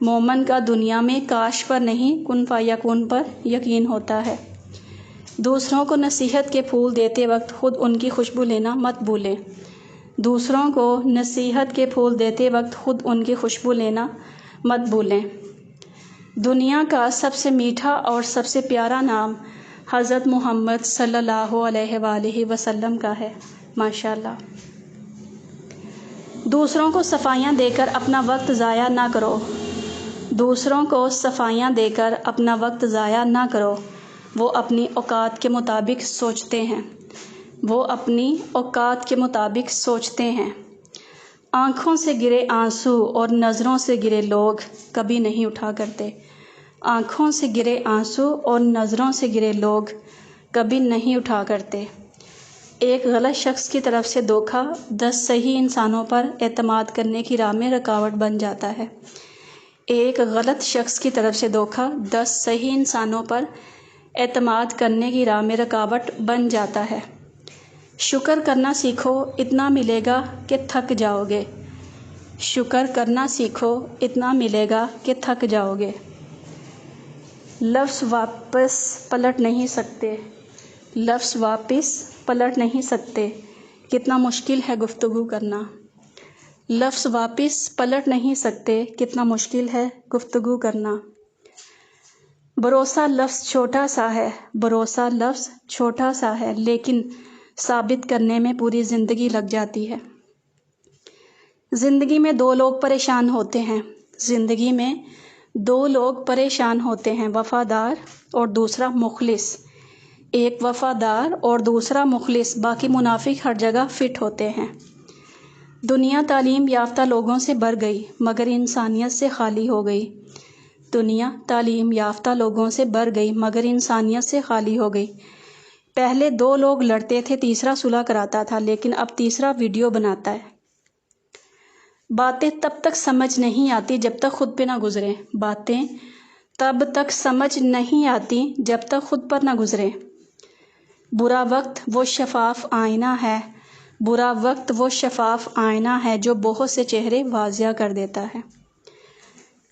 مومن کا دنیا میں کاش پر نہیں کن فیکون پر یقین ہوتا ہے۔ دوسروں کو نصیحت کے پھول دیتے وقت خود ان کی خوشبو لینا مت بھولیں۔ دوسروں کو نصیحت کے پھول دیتے وقت خود ان کی خوشبو لینا مت بھولیں۔ دنیا کا سب سے میٹھا اور سب سے پیارا نام حضرت محمد صلی اللہ علیہ وآلہ وسلم کا ہے۔ ماشاءاللہ۔ دوسروں کو صفائیاں دے کر اپنا وقت ضائع نہ کرو۔ دوسروں کو صفائیاں دے کر اپنا وقت ضائع نہ کرو۔ وہ اپنی اوقات کے مطابق سوچتے ہیں۔ وہ اپنی اوقات کے مطابق سوچتے ہیں۔ آنکھوں سے گرے آنسو اور نظروں سے گرے لوگ کبھی نہیں اٹھا کرتے۔ آنکھوں سے گرے آنسو اور نظروں سے گرے لوگ کبھی نہیں اٹھا کرتے۔ ایک غلط شخص کی طرف سے دھوکہ 10 صحیح انسانوں پر اعتماد کرنے کی راہ میں رکاوٹ بن جاتا ہے۔ ایک غلط شخص کی طرف سے دھوکہ 10 صحیح انسانوں پر اعتماد کرنے کی راہ میں رکاوٹ بن جاتا ہے۔ شکر کرنا سیکھو، اتنا ملے گا کہ تھک جاؤ گے۔ شکر کرنا سیکھو، اتنا ملے گا کہ تھک جاؤ گے۔ لفظ واپس پلٹ نہیں سکتے۔ لفظ واپس پلٹ نہیں سکتے، کتنا مشکل ہے گفتگو کرنا۔ لفظ واپس پلٹ نہیں سکتے، کتنا مشکل ہے گفتگو کرنا۔ بھروسہ لفظ چھوٹا سا ہے، بھروسہ لفظ چھوٹا سا ہے، لیکن ثابت کرنے میں پوری زندگی لگ جاتی ہے۔ زندگی میں 2 لوگ پریشان ہوتے ہیں۔ زندگی میں 2 لوگ پریشان ہوتے ہیں، وفادار اور دوسرا مخلص۔ ایک وفادار اور دوسرا مخلص، باقی منافق ہر جگہ فٹ ہوتے ہیں۔ دنیا تعلیم یافتہ لوگوں سے بھر گئی مگر انسانیت سے خالی ہو گئی۔ دنیا تعلیم یافتہ لوگوں سے بھر گئی مگر انسانیت سے خالی ہو گئی۔ پہلے 2 لوگ لڑتے تھے، تیسرا صلح کراتا تھا، لیکن اب تیسرا ویڈیو بناتا ہے۔ باتیں تب تک سمجھ نہیں آتی جب تک خود پہ نہ گزریں۔ باتیں تب تک سمجھ نہیں آتی جب تک خود پر نہ گزریں۔ برا وقت وہ شفاف آئینہ ہے، برا وقت وہ شفاف آئینہ ہے جو بہت سے چہرے واضح کر دیتا ہے۔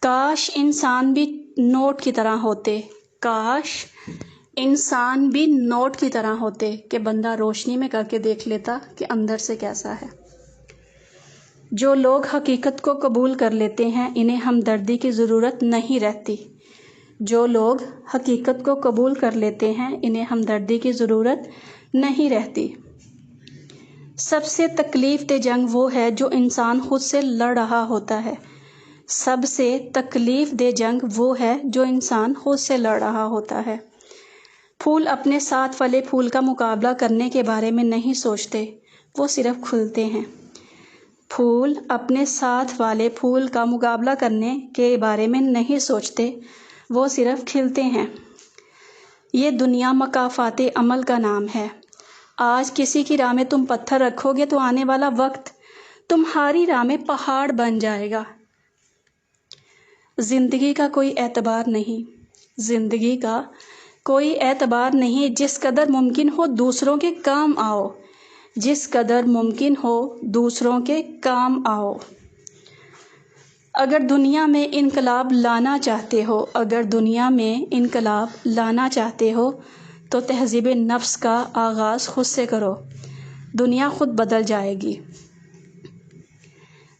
کاش انسان بھی نوٹ کی طرح ہوتے، کاش انسان بھی نوٹ کی طرح ہوتے کہ بندہ روشنی میں کر کے دیکھ لیتا کہ اندر سے کیسا ہے۔ جو لوگ حقیقت کو قبول کر لیتے ہیں انہیں ہمدردی کی ضرورت نہیں رہتی۔ جو لوگ حقیقت کو قبول کر لیتے ہیں انہیں ہمدردی کی ضرورت نہیں رہتی۔ سب سے تکلیف دہ جنگ وہ ہے جو انسان خود سے لڑ رہا ہوتا ہے۔ سب سے تکلیف دہ جنگ وہ ہے جو انسان خود سے لڑ رہا ہوتا ہے۔ پھول اپنے ساتھ والے پھول کا مقابلہ کرنے کے بارے میں نہیں سوچتے، وہ صرف کھلتے ہیں۔ پھول اپنے ساتھ والے پھول کا مقابلہ کرنے کے بارے میں نہیں سوچتے، وہ صرف کھلتے ہیں۔ یہ دنیا مکافات عمل کا نام ہے۔ آج کسی کی راہ میں تم پتھر رکھو گے تو آنے والا وقت تمہاری راہ میں پہاڑ بن جائے گا۔ زندگی کا کوئی اعتبار نہیں، زندگی کا کوئی اعتبار نہیں۔ جس قدر ممکن ہو دوسروں کے کام آؤ، جس قدر ممکن ہو دوسروں کے کام آؤ۔ اگر دنیا میں انقلاب لانا چاہتے ہو، اگر دنیا میں انقلاب لانا چاہتے ہو تو تہذیب نفس کا آغاز خود سے کرو، دنیا خود بدل جائے گی۔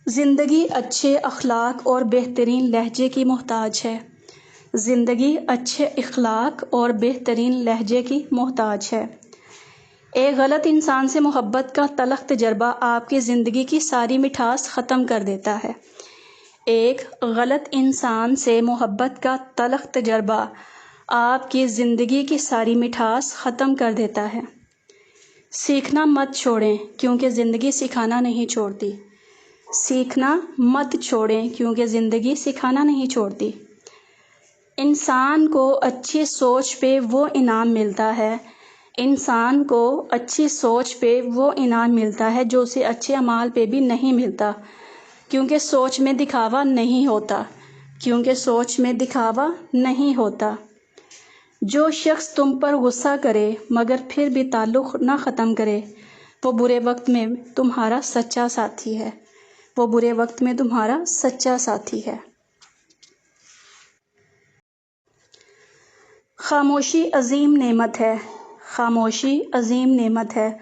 زندگی اچھے اخلاق اور بہترین لہجے کی محتاج ہے۔ زندگی اچھے اخلاق اور بہترین لہجے کی محتاج ہے۔ ایک غلط انسان سے محبت کا تلخ تجربہ آپ کی زندگی کی ساری مٹھاس ختم کر دیتا ہے۔ ایک غلط انسان سے محبت کا تلخ تجربہ آپ کی زندگی کی ساری مٹھاس ختم کر دیتا ہے۔ سیکھنا مت چھوڑیں کیونکہ زندگی سکھانا نہیں چھوڑتی۔ سیکھنا مت چھوڑیں کیونکہ زندگی سکھانا نہیں چھوڑتی۔ انسان کو اچھی سوچ پہ وہ انعام ملتا ہے، انسان کو اچھی سوچ پہ وہ انعام ملتا ہے جو اسے اچھے اعمال پہ بھی نہیں ملتا، کیونکہ سوچ میں دکھاوا نہیں ہوتا، کیونکہ سوچ میں دکھاوا نہیں ہوتا۔ جو شخص تم پر غصہ کرے مگر پھر بھی تعلق نہ ختم کرے، وہ برے وقت میں تمہارا سچا ساتھی ہے، وہ برے وقت میں تمہارا سچا ساتھی ہے۔ خاموشی عظیم نعمت ہے، خاموشی عظیم نعمت ہے،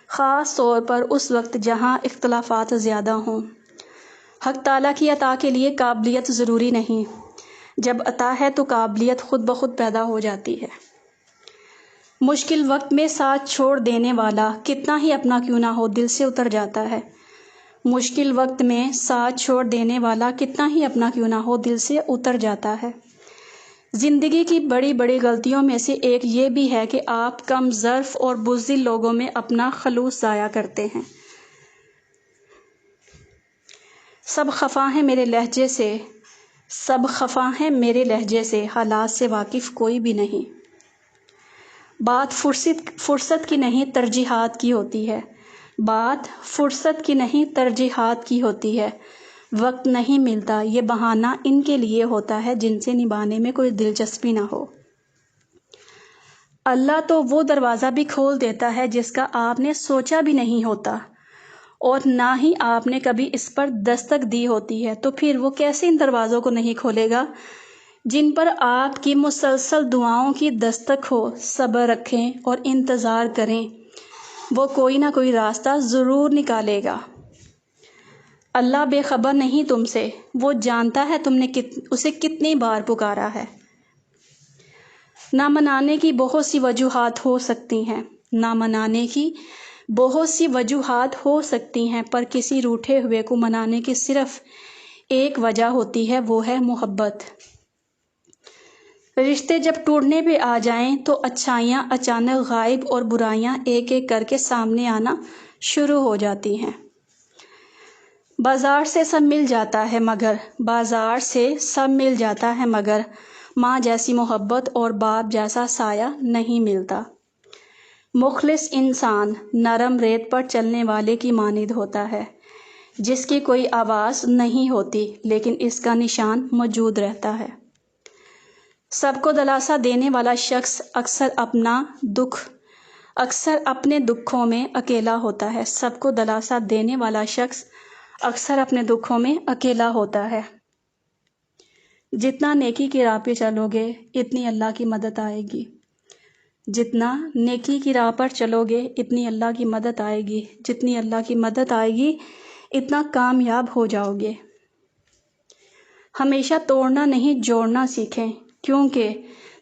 خاص طور پر اس وقت جہاں اختلافات زیادہ ہوں۔ حق تعالیٰ کی عطا کے لیے قابلیت ضروری نہیں، جب عطا ہے تو قابلیت خود بخود پیدا ہو جاتی ہے۔ مشکل وقت میں ساتھ چھوڑ دینے والا کتنا ہی اپنا کیوں نہ ہو دل سے اتر جاتا ہے۔ مشکل وقت میں ساتھ چھوڑ دینے والا کتنا ہی اپنا کیوں نہ ہو دل سے اتر جاتا ہے۔ زندگی کی بڑی بڑی غلطیوں میں سے ایک یہ بھی ہے کہ آپ کم ظرف اور بزدل لوگوں میں اپنا خلوص ضائع کرتے ہیں۔ سب خفا ہیں میرے لہجے سے، سب خفا ہیں میرے لہجے سے، حالات سے واقف کوئی بھی نہیں۔ بات فرصت کی نہیں ترجیحات کی ہوتی ہے، بات فرصت کی نہیں ترجیحات کی ہوتی ہے۔ وقت نہیں ملتا، یہ بہانہ ان کے لیے ہوتا ہے جن سے نبھانے میں کوئی دلچسپی نہ ہو۔ اللہ تو وہ دروازہ بھی کھول دیتا ہے جس کا آپ نے سوچا بھی نہیں ہوتا، اور نہ ہی آپ نے کبھی اس پر دستک دی ہوتی ہے، تو پھر وہ کیسے ان دروازوں کو نہیں کھولے گا جن پر آپ کی مسلسل دعاؤں کی دستک ہو۔ صبر رکھیں اور انتظار کریں، وہ کوئی نہ کوئی راستہ ضرور نکالے گا۔ اللہ بے خبر نہیں تم سے، وہ جانتا ہے تم نے اسے کتنی بار پکارا ہے۔ نہ منانے کی بہت سی وجوہات ہو سکتی ہیں، نہ منانے کی بہت سی وجوہات ہو سکتی ہیں، پر کسی روٹھے ہوئے کو منانے کی صرف ایک وجہ ہوتی ہے، وہ ہے محبت۔ رشتے جب ٹوٹنے پہ آ جائیں تو اچھائیاں اچانک غائب اور برائیاں ایک ایک کر کے سامنے آنا شروع ہو جاتی ہیں۔ بازار سے سب مل جاتا ہے مگر بازار سے سب مل جاتا ہے مگر ماں جیسی محبت اور باپ جیسا سایہ نہیں ملتا۔ مخلص انسان نرم ریت پر چلنے والے کی مانند ہوتا ہے، جس کی کوئی آواز نہیں ہوتی لیکن اس کا نشان موجود رہتا ہے۔ سب کو دلاسا دینے والا شخص اکثر اپنے دکھوں میں اکیلا ہوتا ہے۔ سب کو دلاسا دینے والا شخص اکثر اپنے دکھوں میں اکیلا ہوتا ہے۔ جتنا نیکی کی راہ پہ چلو گے اتنی اللہ کی مدد آئے گی، جتنا نیکی کی راہ پر چلو گے اتنی اللہ کی مدد آئے گی، جتنی اللہ کی مدد آئے گی اتنا کامیاب ہو جاؤ گے۔ ہمیشہ توڑنا نہیں جوڑنا سیکھیں، کیونکہ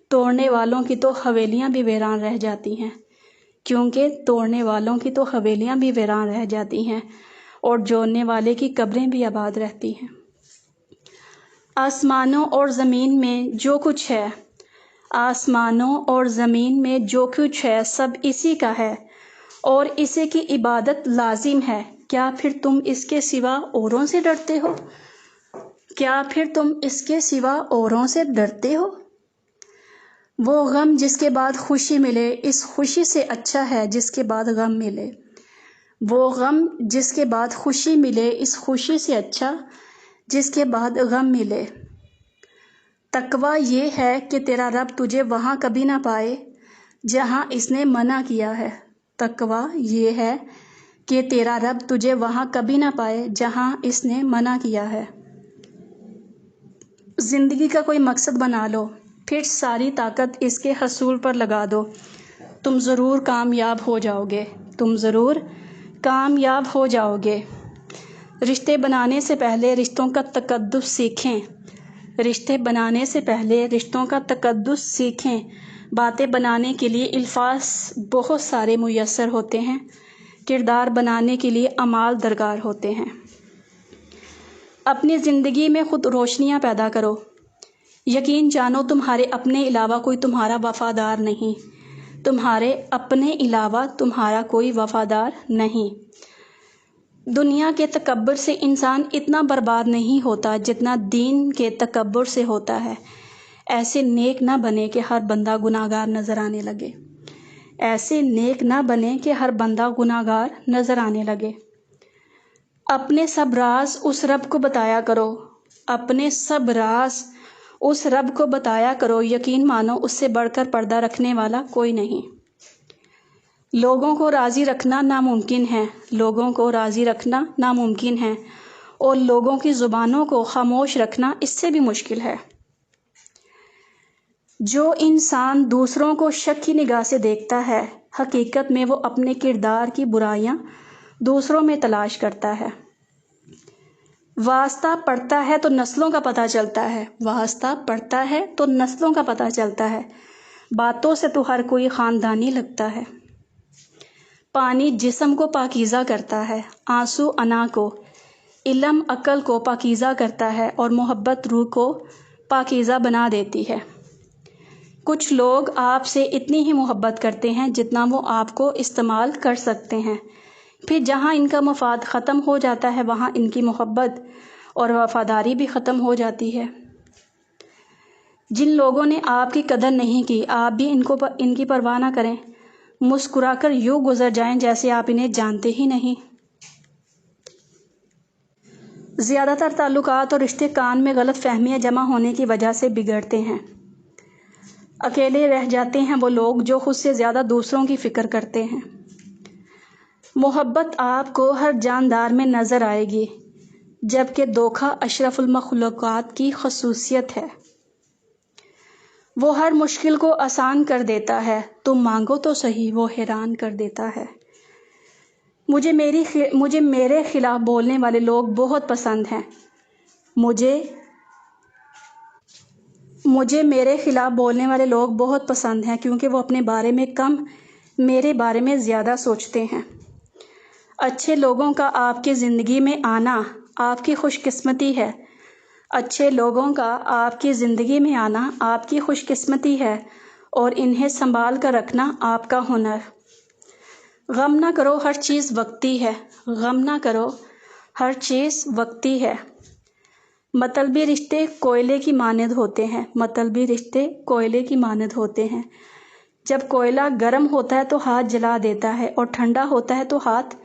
توڑنے والوں کی تو حویلیاں بھی ویران رہ جاتی ہیں، اور جوڑنے والے کی قبریں بھی آباد رہتی ہیں۔ آسمانوں اور زمین میں جو کچھ ہے، آسمانوں اور زمین میں جو کچھ ہے سب اسی کا ہے اور اسی کی عبادت لازم ہے۔ کیا پھر تم اس کے سوا اوروں سے ڈرتے ہو؟ کیا پھر تم اس کے سوا اوروں سے ڈرتے ہو؟ وہ غم جس کے بعد خوشی ملے اس خوشی سے اچھا ہے جس کے بعد غم ملے، وہ غم جس کے بعد خوشی ملے اس خوشی سے اچھا جس کے بعد غم ملے۔ تقویٰ یہ ہے کہ تیرا رب تجھے وہاں کبھی نہ پائے جہاں اس نے منع کیا ہے۔ تقویٰ یہ ہے کہ تیرا رب تجھے وہاں کبھی نہ پائے جہاں اس نے منع کیا ہے۔ زندگی کا کوئی مقصد بنا لو، پھر ساری طاقت اس کے حصول پر لگا دو، تم ضرور کامیاب ہو جاؤ گے، تم ضرور کامیاب ہو جاؤ گے۔ رشتے بنانے سے پہلے رشتوں کا تقدس سیکھیں، رشتے بنانے سے پہلے رشتوں کا تقدس سیکھیں۔ باتیں بنانے کے لیے الفاظ بہت سارے میسر ہوتے ہیں، کردار بنانے کے لیے اعمال درکار ہوتے ہیں۔ اپنی زندگی میں خود روشنیاں پیدا کرو، یقین جانو تمہارے اپنے علاوہ کوئی تمہارا وفادار نہیں، تمہارے اپنے علاوہ تمہارا کوئی وفادار نہیں۔ دنیا کے تکبر سے انسان اتنا برباد نہیں ہوتا جتنا دین کے تکبر سے ہوتا ہے۔ ایسے نیک نہ بنے کہ ہر بندہ گناہگار نظر آنے لگے، ایسے نیک نہ بنے کہ ہر بندہ گناہگار نظر آنے لگے۔ اپنے سب راز اس رب کو بتایا کرو، اپنے سب راز اس رب کو بتایا کرو، یقین مانو اس سے بڑھ کر پردہ رکھنے والا کوئی نہیں۔ لوگوں کو راضی رکھنا ناممکن ہے، لوگوں کو راضی رکھنا ناممکن ہے، اور لوگوں کی زبانوں کو خاموش رکھنا اس سے بھی مشکل ہے۔ جو انسان دوسروں کو شک کی نگاہ سے دیکھتا ہے، حقیقت میں وہ اپنے کردار کی برائیاں دوسروں میں تلاش کرتا ہے۔ واسطہ پڑتا ہے تو نسلوں کا پتہ چلتا ہے، واسطہ پڑتا ہے تو نسلوں کا پتہ چلتا ہے، باتوں سے تو ہر کوئی خاندانی لگتا ہے۔ پانی جسم کو پاکیزہ کرتا ہے، آنسو انا کو، علم عقل کو پاکیزہ کرتا ہے، اور محبت روح کو پاکیزہ بنا دیتی ہے۔ کچھ لوگ آپ سے اتنی ہی محبت کرتے ہیں جتنا وہ آپ کو استعمال کر سکتے ہیں، پھر جہاں ان کا مفاد ختم ہو جاتا ہے وہاں ان کی محبت اور وفاداری بھی ختم ہو جاتی ہے۔ جن لوگوں نے آپ کی قدر نہیں کی، آپ بھی ان کی پرواہ نہ کریں، مسکرا کر یوں گزر جائیں جیسے آپ انہیں جانتے ہی نہیں۔ زیادہ تر تعلقات اور رشتے کان میں غلط فہمیاں جمع ہونے کی وجہ سے بگڑتے ہیں۔ اکیلے رہ جاتے ہیں وہ لوگ جو خود سے زیادہ دوسروں کی فکر کرتے ہیں۔ محبت آپ کو ہر جاندار میں نظر آئے گی، جبکہ دھوکہ اشرف المخلوقات کی خصوصیت ہے۔ وہ ہر مشکل کو آسان کر دیتا ہے، تم مانگو تو صحیح وہ حیران کر دیتا ہے۔ مجھے میرے خلاف بولنے والے لوگ بہت پسند ہیں۔ مجھے میرے خلاف بولنے والے لوگ بہت پسند ہیں کیونکہ وہ اپنے بارے میں کم، میرے بارے میں زیادہ سوچتے ہیں۔ اچھے لوگوں کا آپ کی زندگی میں آنا آپ کی خوش قسمتی ہے۔ اچھے لوگوں کا آپ کی زندگی میں آنا آپ کی خوش قسمتی ہے اور انہیں سنبھال کر رکھنا آپ کا ہنر۔ غم نہ کرو ہر چیز وقتی ہے، غم نہ کرو ہر چیز وقتی ہے۔ مطلبی رشتے کوئلے کی مانند ہوتے ہیں، مطلبی رشتے کوئلے کی مانند ہوتے ہیں۔ جب کوئلہ گرم ہوتا ہے تو ہاتھ جلا دیتا ہے اور ٹھنڈا ہوتا ہے تو ہاتھ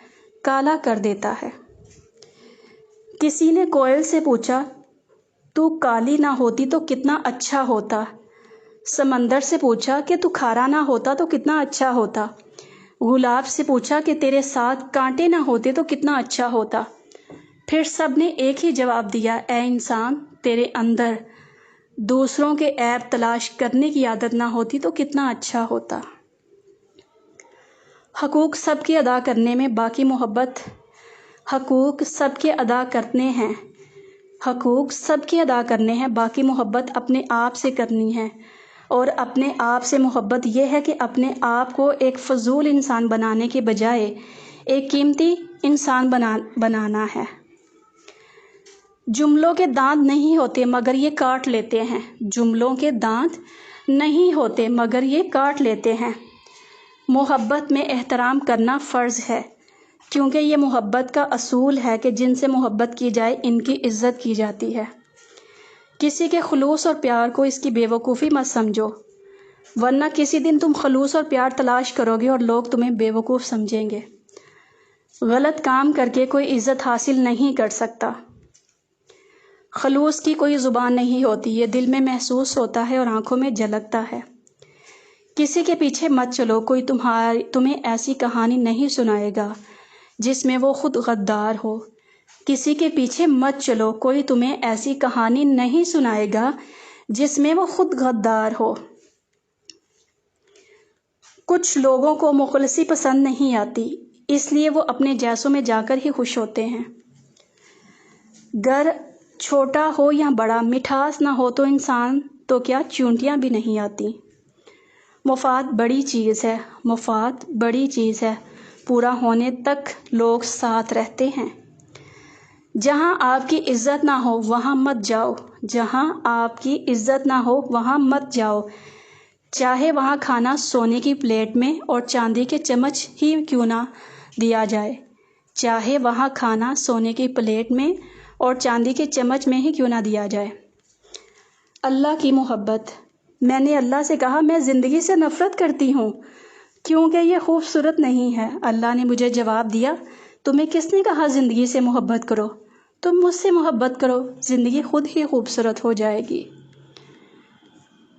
کالا کر دیتا ہے۔ کسی نے کوئل سے پوچھا، تو کالی نہ ہوتی تو کتنا اچھا ہوتا۔ سمندر سے پوچھا کہ تو کھارا نہ ہوتا تو کتنا اچھا ہوتا۔ گلاب سے پوچھا کہ تیرے ساتھ کانٹے نہ ہوتے تو کتنا اچھا ہوتا۔ پھر سب نے ایک ہی جواب دیا، اے انسان، تیرے اندر دوسروں کے عیب تلاش کرنے کی عادت نہ ہوتی تو کتنا اچھا ہوتا۔ حقوق سب کے ادا کرنے میں باقی محبت، حقوق سب کے ادا کرنے ہیں، حقوق سب کے ادا کرنے ہیں، باقی محبت اپنے آپ سے کرنی ہے، اور اپنے آپ سے محبت یہ ہے کہ اپنے آپ کو ایک فضول انسان بنانے کے بجائے ایک قیمتی انسان بنانا ہے۔ جملوں کے دانت نہیں ہوتے مگر یہ کاٹ لیتے ہیں، جملوں کے دانت نہیں ہوتے مگر یہ کاٹ لیتے ہیں۔ محبت میں احترام کرنا فرض ہے، کیونکہ یہ محبت کا اصول ہے کہ جن سے محبت کی جائے ان کی عزت کی جاتی ہے۔ کسی کے خلوص اور پیار کو اس کی بے وقوفی مت سمجھو، ورنہ کسی دن تم خلوص اور پیار تلاش کرو گے اور لوگ تمہیں بے وقوف سمجھیں گے۔ غلط کام کر کے کوئی عزت حاصل نہیں کر سکتا۔ خلوص کی کوئی زبان نہیں ہوتی، یہ دل میں محسوس ہوتا ہے اور آنکھوں میں جھلکتا ہے۔ کسی کے پیچھے مت چلو، کوئی تمہیں ایسی کہانی نہیں سنائے گا جس میں وہ خود غدار ہو۔ کسی کے پیچھے مت چلو، کوئی تمہیں ایسی کہانی نہیں سنائے گا جس میں وہ خود غدار ہو۔ کچھ لوگوں کو مخلصی پسند نہیں آتی، اس لیے وہ اپنے جیسوں میں جا کر ہی خوش ہوتے ہیں۔ گھر چھوٹا ہو یا بڑا، مٹھاس نہ ہو تو انسان تو کیا چونٹیاں بھی نہیں آتی۔ مفاد بڑی چیز ہے، مفاد بڑی چیز ہے، پورا ہونے تک لوگ ساتھ رہتے ہیں۔ جہاں آپ کی عزت نہ ہو وہاں مت جاؤ، جہاں آپ کی عزت نہ ہو وہاں مت جاؤ، چاہے وہاں کھانا سونے کی پلیٹ میں اور چاندی کے چمچ ہی کیوں نہ دیا جائے، چاہے وہاں کھانا سونے کی پلیٹ میں اور چاندی کے چمچ میں ہی کیوں نہ دیا جائے۔ اللہ کی محبت۔ میں نے اللہ سے کہا، میں زندگی سے نفرت کرتی ہوں کیونکہ یہ خوبصورت نہیں ہے۔ اللہ نے مجھے جواب دیا، تمہیں کس نے کہا زندگی سے محبت کرو؟ تم مجھ سے محبت کرو، زندگی خود ہی خوبصورت ہو جائے گی۔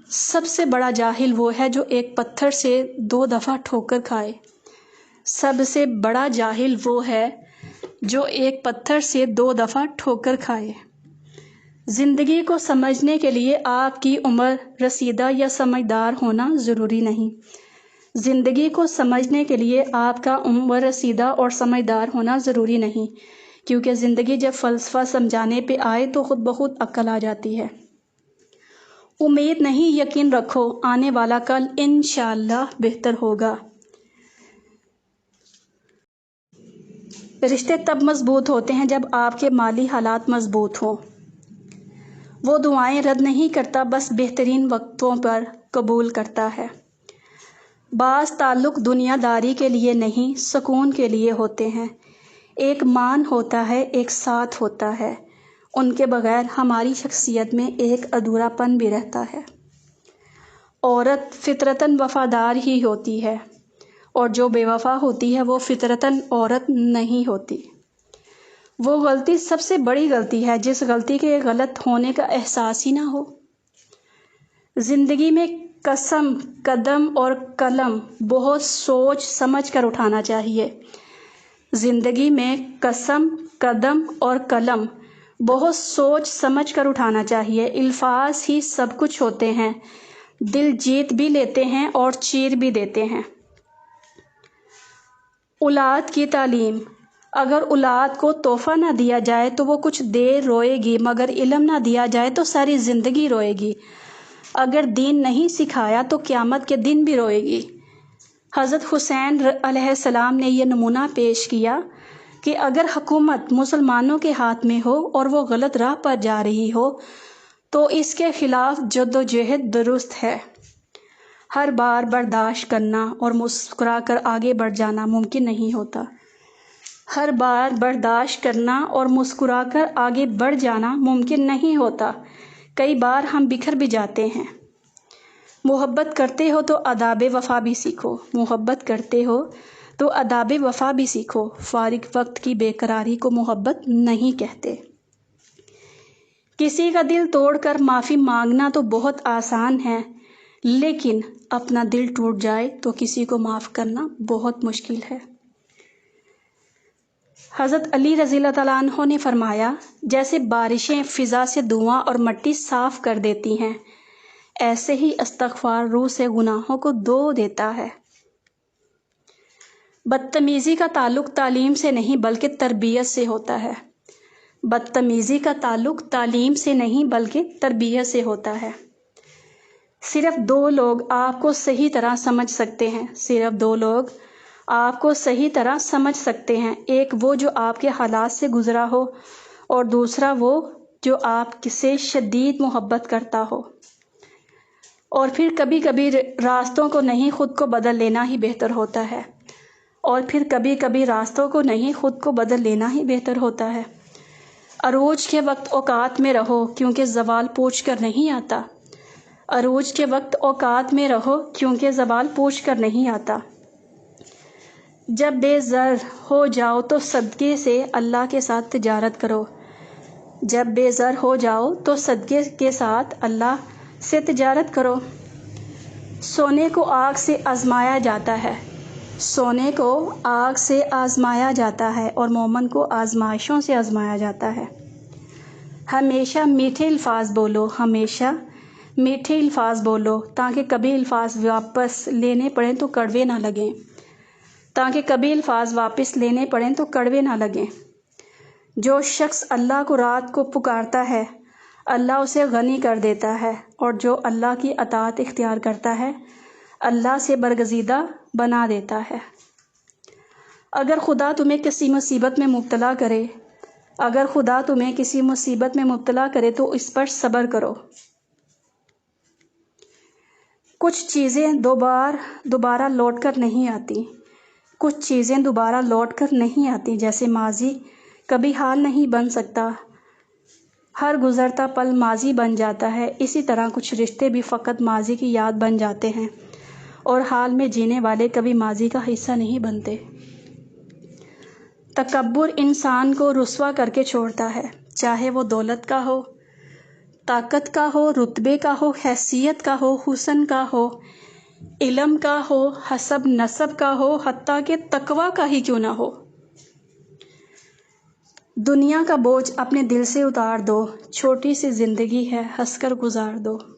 سب سے بڑا جاہل وہ ہے جو ایک پتھر سے 2 دفعہ ٹھوکر کھائے۔ سب سے بڑا جاہل وہ ہے جو ایک پتھر سے 2 دفعہ ٹھوکر کھائے۔ زندگی کو سمجھنے کے لیے آپ کی عمر رسیدہ یا سمجھدار ہونا ضروری نہیں۔ زندگی کو سمجھنے کے لیے آپ کا عمر رسیدہ اور سمجھدار ہونا ضروری نہیں، کیونکہ زندگی جب فلسفہ سمجھانے پہ آئے تو خود بخود عقل آ جاتی ہے۔ امید نہیں، یقین رکھو، آنے والا کل انشاءاللہ بہتر ہوگا۔ رشتے تب مضبوط ہوتے ہیں جب آپ کے مالی حالات مضبوط ہوں۔ وہ دعائیں رد نہیں کرتا، بس بہترین وقتوں پر قبول کرتا ہے۔ بعض تعلق دنیا داری کے لیے نہیں، سکون کے لیے ہوتے ہیں۔ ایک مان ہوتا ہے، ایک ساتھ ہوتا ہے، ان کے بغیر ہماری شخصیت میں ایک ادھورا پن بھی رہتا ہے۔ عورت فطرتاً وفادار ہی ہوتی ہے، اور جو بے وفا ہوتی ہے وہ فطرتاً عورت نہیں ہوتی۔ وہ غلطی سب سے بڑی غلطی ہے جس غلطی کے غلط ہونے کا احساس ہی نہ ہو۔ زندگی میں قسم، قدم اور قلم بہت سوچ سمجھ کر اٹھانا چاہیے۔ زندگی میں قسم، قدم اور قلم بہت سوچ سمجھ کر اٹھانا چاہیے۔ الفاظ ہی سب کچھ ہوتے ہیں، دل جیت بھی لیتے ہیں اور چیر بھی دیتے ہیں۔ اولاد کی تعلیم۔ اگر اولاد کو تحفہ نہ دیا جائے تو وہ کچھ دیر روئے گی، مگر علم نہ دیا جائے تو ساری زندگی روئے گی۔ اگر دین نہیں سکھایا تو قیامت کے دن بھی روئے گی۔ حضرت حسین علیہ السلام نے یہ نمونہ پیش کیا کہ اگر حکومت مسلمانوں کے ہاتھ میں ہو اور وہ غلط راہ پر جا رہی ہو تو اس کے خلاف جدوجہد درست ہے۔ ہر بار برداشت کرنا اور مسکرا کر آگے بڑھ جانا ممکن نہیں ہوتا۔ ہر بار برداشت کرنا اور مسکرا کر آگے بڑھ جانا ممکن نہیں ہوتا۔ کئی بار ہم بکھر بھی جاتے ہیں۔ محبت کرتے ہو تو آداب وفا بھی سیکھو۔ محبت کرتے ہو تو آداب وفا بھی سیکھو۔ فارغ وقت کی بے قراری کو محبت نہیں کہتے۔ کسی کا دل توڑ کر معافی مانگنا تو بہت آسان ہے، لیکن اپنا دل ٹوٹ جائے تو کسی کو معاف کرنا بہت مشکل ہے۔ حضرت علی رضی اللہ تعالیٰ عنہ نے فرمایا، جیسے بارشیں فضا سے دھواں اور مٹی صاف کر دیتی ہیں، ایسے ہی استغفار روح سے گناہوں کو دھو دیتا ہے۔ بدتمیزی کا تعلق تعلیم سے نہیں بلکہ تربیت سے ہوتا ہے۔ بدتمیزی کا تعلق تعلیم سے نہیں بلکہ تربیت سے ہوتا ہے۔ صرف دو لوگ آپ کو صحیح طرح سمجھ سکتے ہیں، صرف دو لوگ آپ کو صحیح طرح سمجھ سکتے ہیں، ایک وہ جو آپ کے حالات سے گزرا ہو اور دوسرا وہ جو آپ سے شدید محبت کرتا ہو۔ اور پھر کبھی کبھی راستوں کو نہیں خود کو بدل لینا ہی بہتر ہوتا ہے۔ اور پھر کبھی کبھی راستوں کو نہیں خود کو بدل لینا ہی بہتر ہوتا ہے۔ عروج کے وقت اوقات میں رہو کیونکہ زوال پوچھ کر نہیں آتا۔ عروج کے وقت اوقات میں رہو کیونکہ زوال پوچھ کر نہیں آتا۔ جب بے زر ہو جاؤ تو صدقے سے اللہ کے ساتھ تجارت کرو۔ جب بے زر ہو جاؤ تو صدقے کے ساتھ اللہ سے تجارت کرو۔ سونے کو آگ سے آزمایا جاتا ہے، سونے کو آگ سے آزمایا جاتا ہے اور مومن کو آزمائشوں سے آزمایا جاتا ہے۔ ہمیشہ میٹھے الفاظ بولو، ہمیشہ میٹھے الفاظ بولو، تاکہ کبھی الفاظ واپس لینے پڑیں تو کڑوے نہ لگیں، تاکہ کبھی الفاظ واپس لینے پڑیں تو کڑوے نہ لگیں۔ جو شخص اللہ کو رات کو پکارتا ہے، اللہ اسے غنی کر دیتا ہے، اور جو اللہ کی اطاعت اختیار کرتا ہے، اللہ سے برگزیدہ بنا دیتا ہے۔ اگر خدا تمہیں کسی مصیبت میں مبتلا کرے، اگر خدا تمہیں کسی مصیبت میں مبتلا کرے تو اس پر صبر کرو۔ کچھ چیزیں دوبارہ لوٹ کر نہیں آتی، کچھ چیزیں دوبارہ لوٹ کر نہیں آتی، جیسے ماضی کبھی حال نہیں بن سکتا، ہر گزرتا پل ماضی بن جاتا ہے، اسی طرح کچھ رشتے بھی فقط ماضی کی یاد بن جاتے ہیں، اور حال میں جینے والے کبھی ماضی کا حصہ نہیں بنتے۔ تکبر انسان کو رسوا کر کے چھوڑتا ہے، چاہے وہ دولت کا ہو، طاقت کا ہو، رتبے کا ہو، حیثیت کا ہو، حسن کا ہو، علم کا ہو، حسب نسب کا ہو، حتیٰ کہ تقویٰ کا ہی کیوں نہ ہو۔ دنیا کا بوجھ اپنے دل سے اتار دو، چھوٹی سی زندگی ہے ہنس کر گزار دو۔